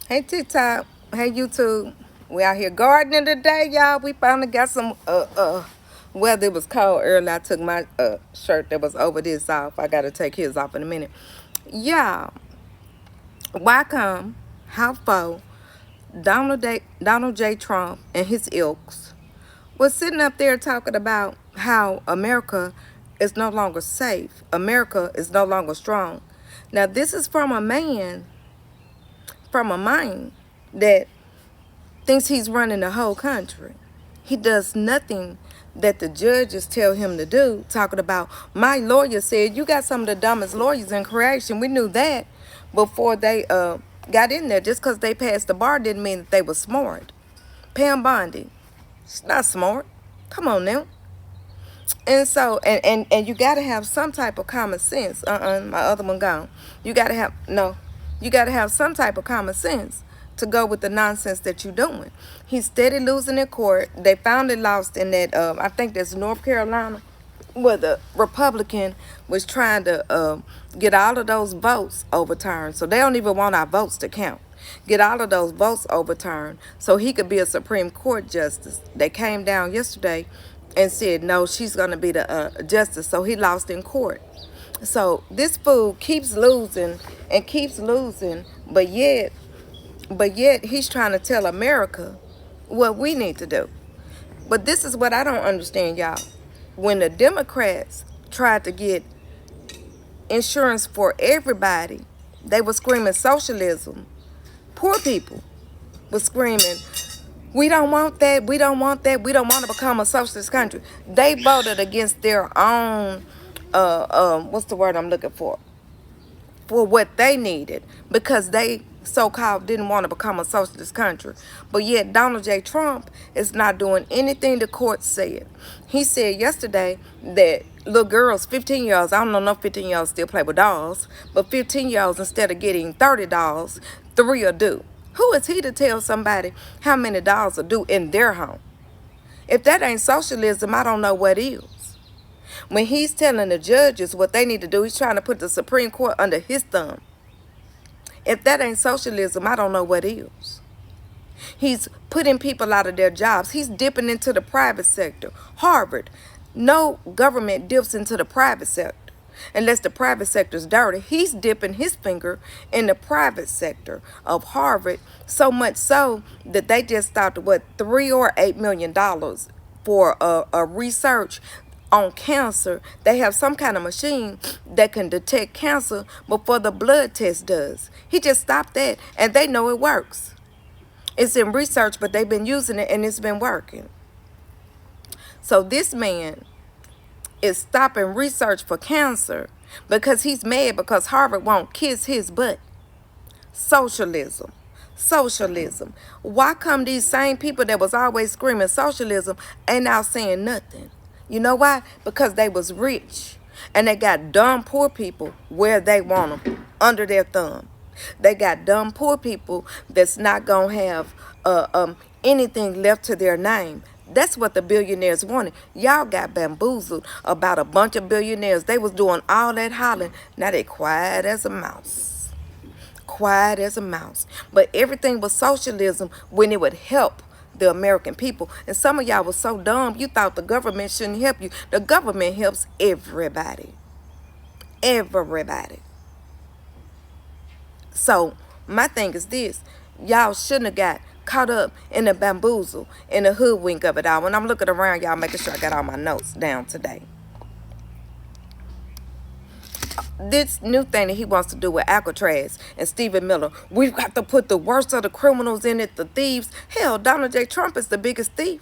Hey TikTok, hey YouTube. We out here gardening today, y'all. We finally got some weather. It was cold early. I took my shirt that was over this off. I gotta take his off in a minute. Y'all, why come, how far Donald J. Trump and his ilks was sitting up there talking about how America is no longer safe. America is no longer strong. Now this is from a man, from a mind that thinks he's running the whole country. He does nothing that the judges tell him to do. Talking about, my lawyer said, you got some of the dumbest lawyers in creation. We knew that before they got in there. Just because they passed the bar didn't mean that they were smart. Pam Bondi, she's not smart. Come on now. And so, and you got to have some type of common sense. My other one gone. You got to have, no, you got to have some type of common sense to go with the nonsense that you're doing. He's steady losing in court. They finally lost in that, I think that's North Carolina, where the Republican was trying to get all of those votes overturned. So they don't even want our votes to count. Get all of those votes overturned so he could be a Supreme Court justice. They came down yesterday and said, no, she's going to be the justice. So he lost in court. So this fool keeps losing and keeps losing, but yet he's trying to tell America what we need to do. But this is what I don't understand, y'all. When the Democrats tried to get insurance for everybody, they were screaming socialism. Poor people were screaming, we don't want that, we don't want that, we don't want to become a socialist country. They voted against their own, what's the word I'm looking for what they needed, because they so-called didn't want to become a socialist country. But yet Donald J. Trump is not doing anything the court said. He said yesterday that little girls, 15-year-olds, I don't know, no 15-year-olds still play with dolls, but 15-year-olds, instead of getting 30 dolls, 3 are due. Who is he to tell somebody how many dolls are due in their home? If that ain't socialism, I don't know what is. When he's telling the judges what they need to do, he's trying to put the Supreme Court under his thumb. If that ain't socialism, I don't know what is. He's putting people out of their jobs. He's dipping into the private sector. Harvard, no government dips into the private sector unless the private sector's dirty. He's dipping his finger in the private sector of Harvard, so much so that they just stopped, $3 or $8 million for a research on cancer. They have some kind of machine that can detect cancer before the blood test does. He just stopped that, and they know it works. It's in research, but they've been using it, and it's been working. So this man is stopping research for cancer because he's mad because Harvard won't kiss his butt. Socialism. Socialism. Why come these same people that was always screaming socialism ain't now saying nothing? You know why? Because they was rich. And they got dumb poor people where they want them, under their thumb. They got dumb poor people that's not going to have anything left to their name. That's what the billionaires wanted. Y'all got bamboozled about a bunch of billionaires. They was doing all that hollering. Now they quiet as a mouse. Quiet as a mouse. But everything was socialism when it would help the American people. And some of y'all was so dumb, you thought the government shouldn't help you. The government helps everybody. Everybody. So my thing is this. Y'all shouldn't have got caught up in the bamboozle, in the hoodwink of it all. When I'm looking around, y'all making sure I got all my notes down today. This new thing that he wants to do with Alcatraz and Stephen Miller, we've got to put the worst of the criminals in it, the thieves. Hell, Donald J. Trump is the biggest thief.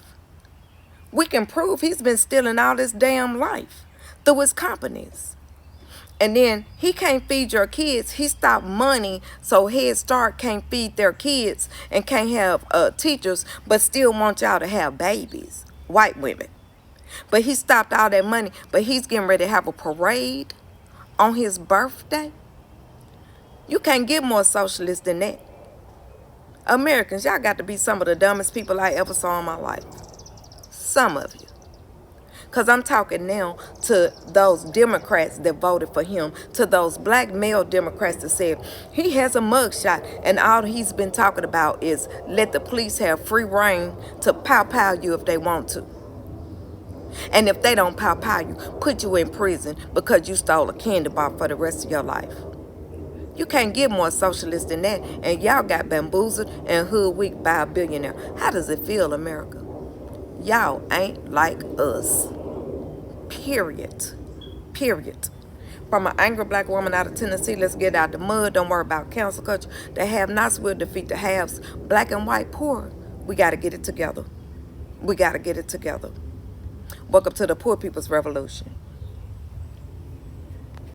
We can prove he's been stealing all this damn life through his companies. And then he can't feed your kids. He stopped money so Head Start can't feed their kids and can't have teachers, but still want y'all to have babies, white women. But he stopped all that money, but he's getting ready to have a parade on his birthday. You can't get more socialist than that. Americans, y'all got to be some of the dumbest people I ever saw in my life. Some of you. Because I'm talking now to those Democrats that voted for him, to those black male Democrats that said he has a mugshot and all he's been talking about is let the police have free reign to pow you if they want to. And if they don't pow you, put you in prison because you stole a candy bar for the rest of your life. You can't get more socialist than that. And y'all got bamboozled and hoodwinked by a billionaire. How does it feel, America? Y'all ain't like us. Period. Period. From an angry black woman out of Tennessee, let's get out the mud. Don't worry about cancel culture. The have-nots will defeat the haves. Black and white poor. We got to get it together. We got to get it together. Welcome to the Poor People's Revolution.